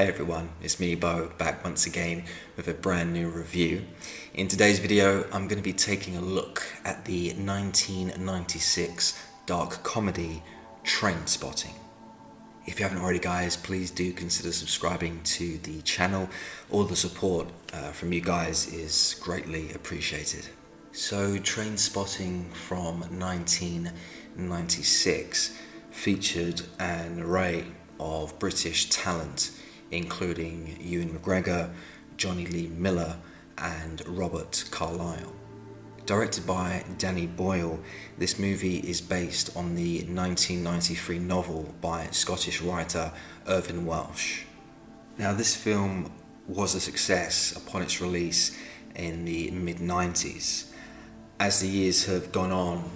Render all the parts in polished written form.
Hey everyone, it's me Beau, back once again with a brand new review. In today's video, I'm going to be taking a look at the 1996 dark comedy Trainspotting. If you haven't already guys, please do consider subscribing to the channel. All the support from you guys is greatly appreciated. So Trainspotting from 1996 featured an array of British talent, including Ewan McGregor, Johnny Lee Miller and Robert Carlyle. Directed by Danny Boyle, this movie is based on the 1993 novel by Scottish writer Irvine Welsh. Now this film was a success upon its release in the mid-90s. As the years have gone on,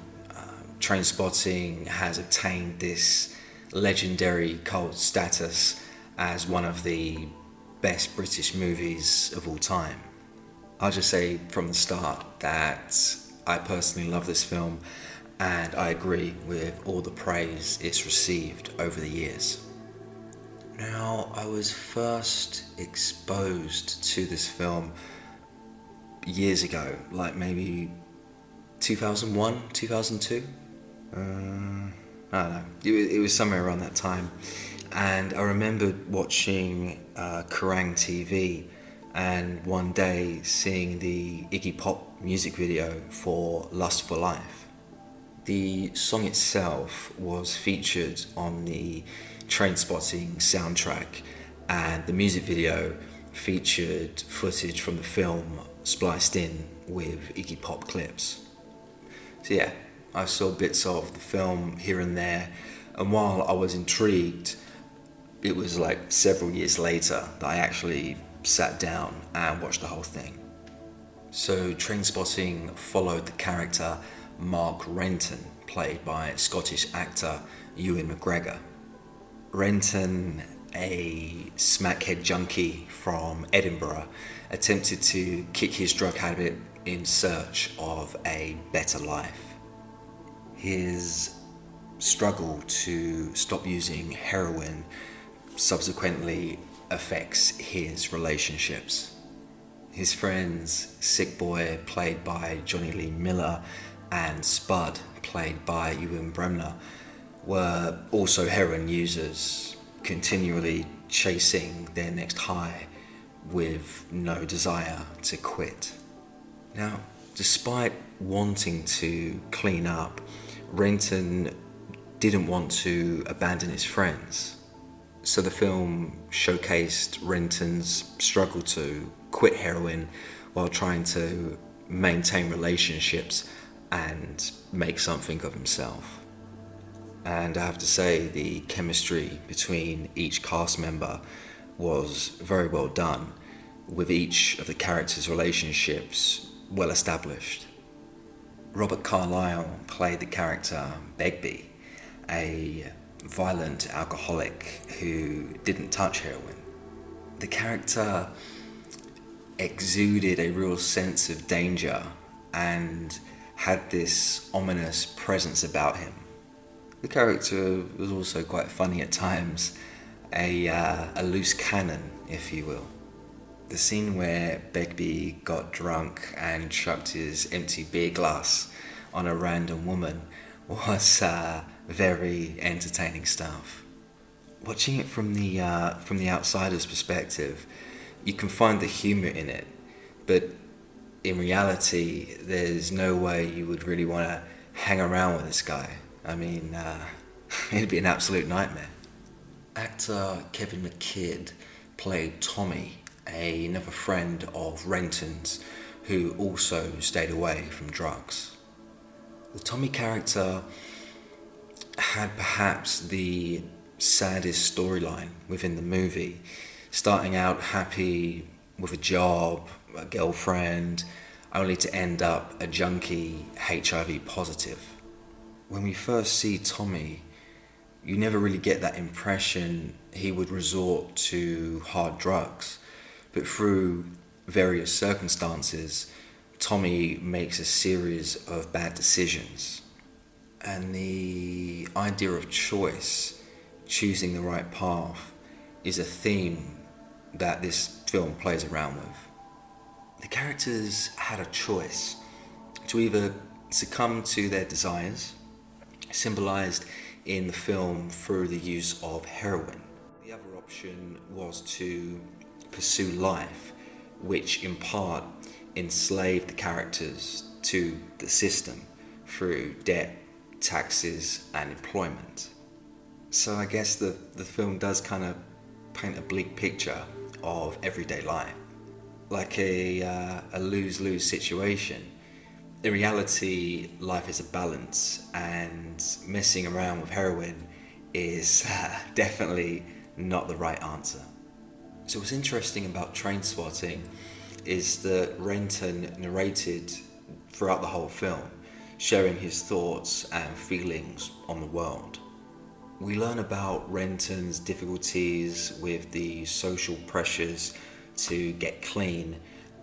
Trainspotting has attained this legendary cult status as one of the best British movies of all time. I'll just say from the start that I personally love this film and I agree with all the praise it's received over the years. Now, I was first exposed to this film years ago, like maybe 2001, 2002? I don't know, it was somewhere around that time. And I remember watching Kerrang TV and one day seeing the Iggy Pop music video for Lust for Life. The song itself was featured on the Trainspotting soundtrack, and the music video featured footage from the film spliced in with Iggy Pop clips. So yeah, I saw bits of the film here and there, and while I was intrigued, it was like several years later that I actually sat down and watched the whole thing. So Trainspotting followed the character Mark Renton, played by Scottish actor Ewan McGregor. Renton, a smackhead junkie from Edinburgh, attempted to kick his drug habit in search of a better life. His struggle to stop using heroin subsequently affects his relationships. His friends, Sick Boy, played by Johnny Lee Miller, and Spud, played by Ewan Bremner, were also heroin users, continually chasing their next high with no desire to quit. Now, despite wanting to clean up, Renton didn't want to abandon his friends. So the film showcased Renton's struggle to quit heroin while trying to maintain relationships and make something of himself. And I have to say, the chemistry between each cast member was very well done, with each of the characters' relationships well established. Robert Carlyle played the character Begbie, a violent alcoholic who didn't touch heroin. The character exuded a real sense of danger and had this ominous presence about him. The character was also quite funny at times, a loose cannon, if you will. The scene where Begbie got drunk and chucked his empty beer glass on a random woman was very entertaining stuff. Watching it from the outsider's perspective, you can find the humour in it, but in reality, there's no way you would really want to hang around with this guy. I mean, it'd be an absolute nightmare. Actor Kevin McKidd played Tommy, another friend of Renton's who also stayed away from drugs. The Tommy character had perhaps the saddest storyline within the movie, starting out happy with a job, a girlfriend, only to end up a junkie, HIV positive. When we first see Tommy, you never really get that impression he would resort to hard drugs, but through various circumstances, Tommy makes a series of bad decisions. And the idea of choice, choosing the right path, is a theme that this film plays around with. The characters had a choice to either succumb to their desires, symbolized in the film through the use of heroin. The other option was to pursue life, which in part enslaved the characters to the system through debt, taxes, and employment. So I guess the film does kind of paint a bleak picture of everyday life, like a lose-lose situation. In reality, life is a balance, and messing around with heroin is definitely not the right answer. So what's interesting about Trainspotting is that Renton narrated throughout the whole film, sharing his thoughts and feelings on the world. We learn about Renton's difficulties with the social pressures to get clean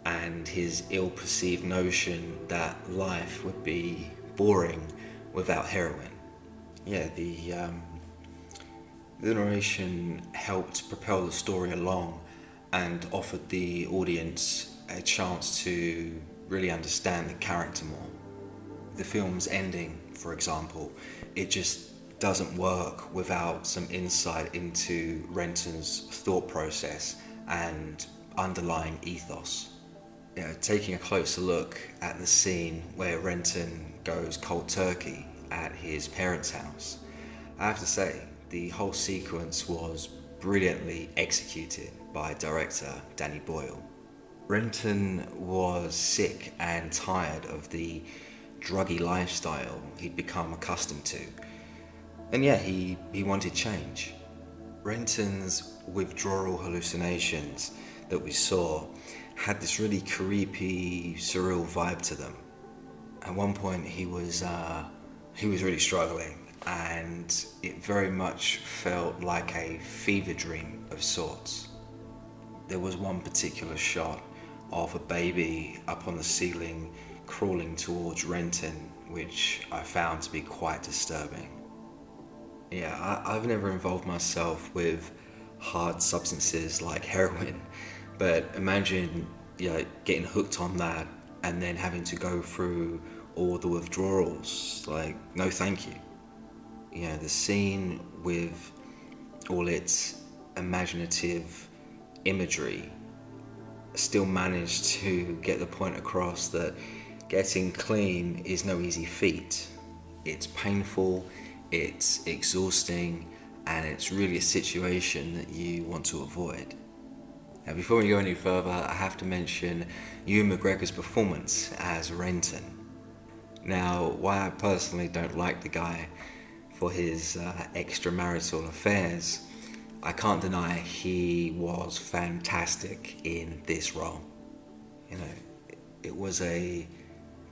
and his ill-perceived notion that life would be boring without heroin. Yeah, the narration helped propel the story along and offered the audience a chance to really understand the character more. The film's ending, for example, it just doesn't work without some insight into Renton's thought process and underlying ethos. Taking a closer look at the scene where Renton goes cold turkey at his parents' house, I have to say the whole sequence was brilliantly executed by director Danny Boyle. Renton was sick and tired of the druggy lifestyle he'd become accustomed to, and yeah, he wanted change. Renton's withdrawal hallucinations that we saw had this really creepy, surreal vibe to them. At one point, he was really struggling, and it very much felt like a fever dream of sorts. There was one particular shot of a baby up on the ceiling crawling towards Renton, which I found to be quite disturbing. Yeah, I've never involved myself with hard substances like heroin, but imagine getting hooked on that and then having to go through all the withdrawals. Like, no thank you. The scene with all its imaginative imagery still managed to get the point across that getting clean is no easy feat. It's painful, it's exhausting, and it's really a situation that you want to avoid. Now, before we go any further, I have to mention Ewan McGregor's performance as Renton. Now, why I personally don't like the guy for his extramarital affairs, I can't deny he was fantastic in this role. It was a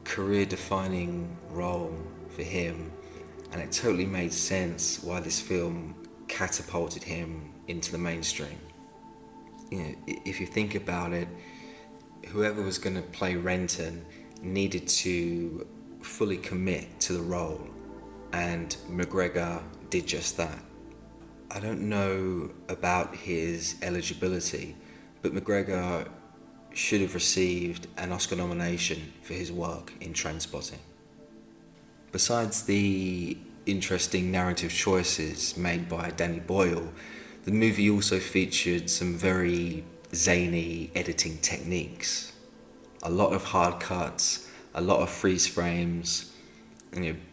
career-defining role for him, and it totally made sense why this film catapulted him into the mainstream. If you think about it, whoever was going to play Renton needed to fully commit to the role, and McGregor did just that. I don't know about his eligibility, but McGregor should have received an Oscar nomination for his work in Trainspotting. Besides the interesting narrative choices made by Danny Boyle, the movie also featured some very zany editing techniques. A lot of hard cuts, a lot of freeze frames.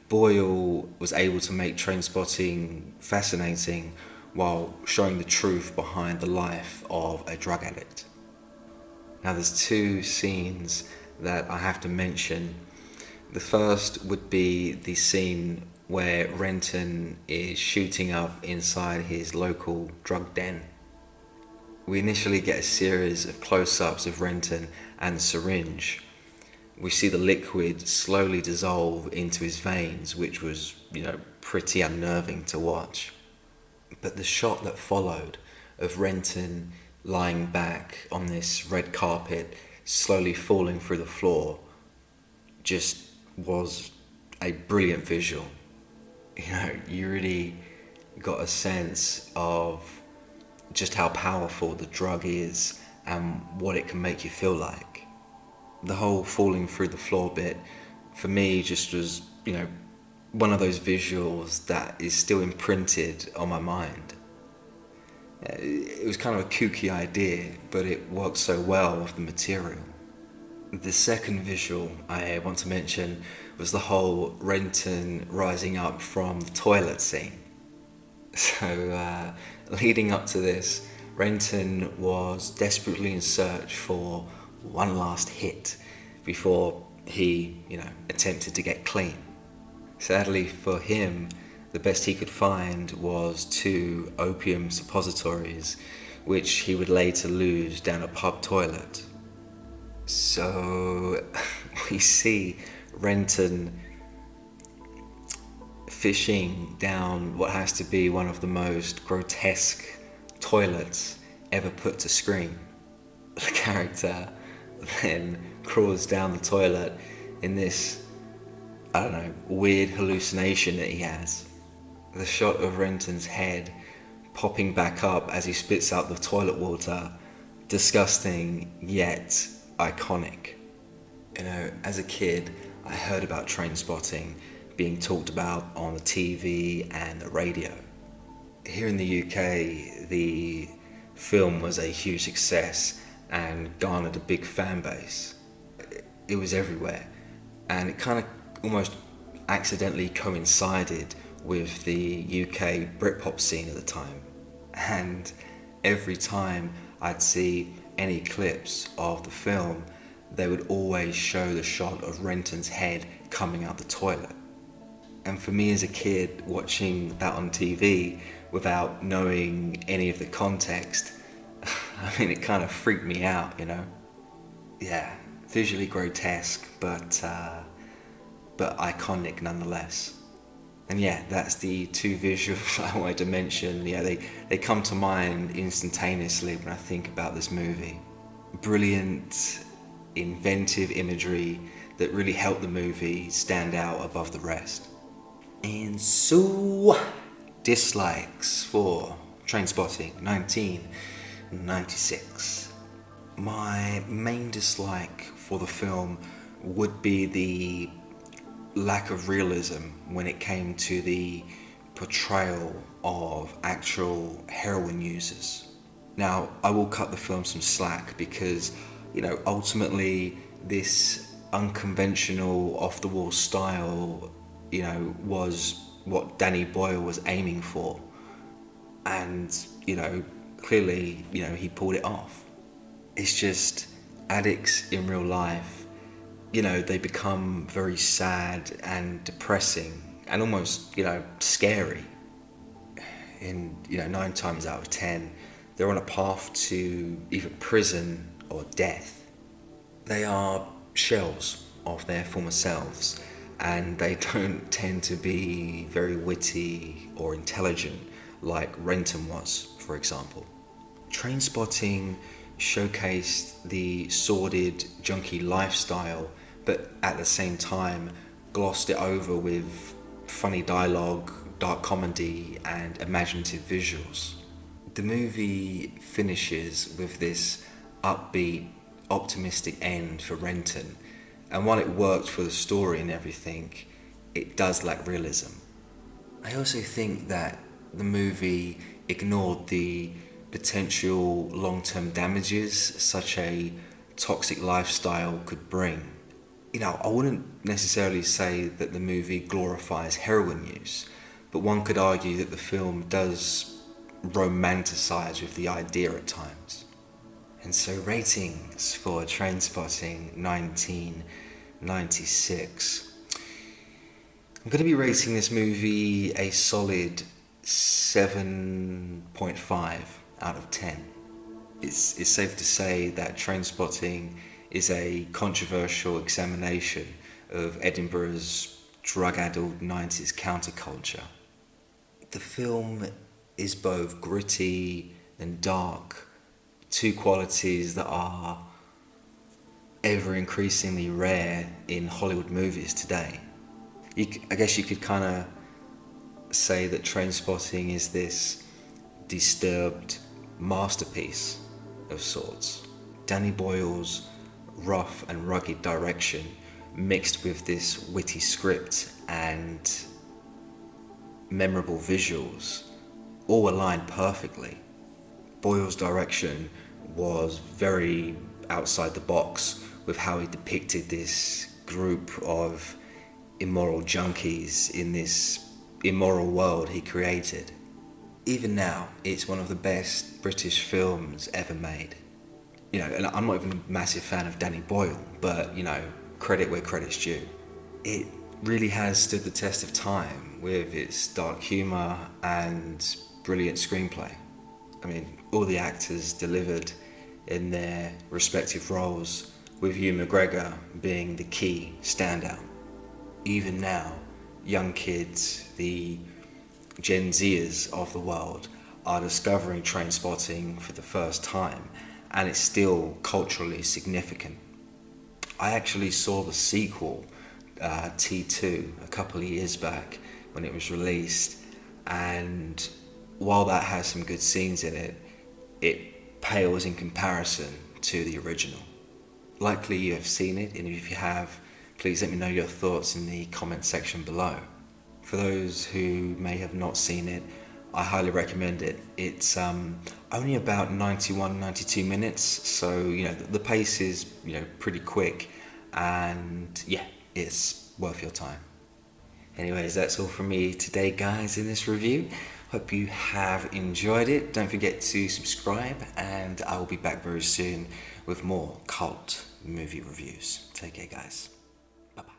Boyle was able to make Trainspotting fascinating while showing the truth behind the life of a drug addict. Now, there's two scenes that I have to mention. The first would be the scene where Renton is shooting up inside his local drug den. We initially get a series of close-ups of Renton and the syringe. We see the liquid slowly dissolve into his veins, which was, pretty unnerving to watch. But the shot that followed of Renton lying back on this red carpet, slowly falling through the floor, just was a brilliant visual. You really got a sense of just how powerful the drug is and what it can make you feel like. The whole falling through the floor bit, for me, just was, one of those visuals that is still imprinted on my mind. It was kind of a kooky idea, but it worked so well with the material. The second visual I want to mention was the whole Renton rising up from the toilet scene. So, leading up to this, Renton was desperately in search for one last hit before he, attempted to get clean. Sadly for him, the best he could find was 2 opium suppositories, which he would later lose down a pub toilet. So we see Renton fishing down what has to be one of the most grotesque toilets ever put to screen. The character then crawls down the toilet in this, weird hallucination that he has. The shot of Renton's head popping back up as he spits out the toilet water, disgusting yet iconic. As a kid, I heard about Trainspotting being talked about on the TV and the radio. Here in the UK, the film was a huge success and garnered a big fan base. It was everywhere, and it kind of almost accidentally coincided with the UK Britpop scene at the time. And every time I'd see any clips of the film, they would always show the shot of Renton's head coming out the toilet. And for me as a kid, watching that on TV without knowing any of the context, it kind of freaked me out, Yeah, visually grotesque, but iconic nonetheless. And yeah, that's the 2 visuals I wanted to mention. Yeah, they come to mind instantaneously when I think about this movie. Brilliant, inventive imagery that really helped the movie stand out above the rest. And so, dislikes for Trainspotting 1996. My main dislike for the film would be the lack of realism when it came to the portrayal of actual heroin users. Now, I will cut the film some slack because, ultimately this unconventional, off-the-wall style, was what Danny Boyle was aiming for. And, clearly, he pulled it off. It's just addicts in real life, they become very sad and depressing and almost, scary. And, 9 times out of 10, they're on a path to either prison or death. They are shells of their former selves, and they don't tend to be very witty or intelligent like Renton was, for example. Trainspotting showcased the sordid, junkie lifestyle, but at the same time glossed it over with funny dialogue, dark comedy, and imaginative visuals. The movie finishes with this upbeat, optimistic end for Renton, and while it worked for the story and everything, it does lack realism. I also think that the movie ignored the potential long-term damages such a toxic lifestyle could bring. I wouldn't necessarily say that the movie glorifies heroin use, but one could argue that the film does romanticize with the idea at times. And so ratings for Trainspotting 1996. I'm going to be rating this movie a solid 7.5 out of 10. It's safe to say that Trainspotting is a controversial examination of Edinburgh's drug-addled 90s counterculture. The film is both gritty and dark, 2 qualities that are ever increasingly rare in Hollywood movies today. I guess you could kind of say that Trainspotting is this disturbed masterpiece of sorts. Danny Boyle's rough and rugged direction mixed with this witty script and memorable visuals all aligned perfectly. Boyle's direction was very outside the box with how he depicted this group of immoral junkies in this immoral world he created. Even now, it's one of the best British films ever made. And I'm not even a massive fan of Danny Boyle, but, credit where credit's due. It really has stood the test of time with its dark humour and brilliant screenplay. All the actors delivered in their respective roles, with Ewan McGregor being the key standout. Even now, young kids, the Gen Zers of the world, are discovering Trainspotting for the first time, and it's still culturally significant. I actually saw the sequel, T2, a couple of years back when it was released, and while that has some good scenes in it, it pales in comparison to the original. Likely you have seen it, and if you have, please let me know your thoughts in the comment section below. For those who may have not seen it, I highly recommend it. It's only about 92 minutes, so the pace is pretty quick, and yeah, it's worth your time. Anyways, that's all from me today, guys, in this review. Hope you have enjoyed it. Don't forget to subscribe, and I will be back very soon with more cult movie reviews. Take care, guys. Bye-bye.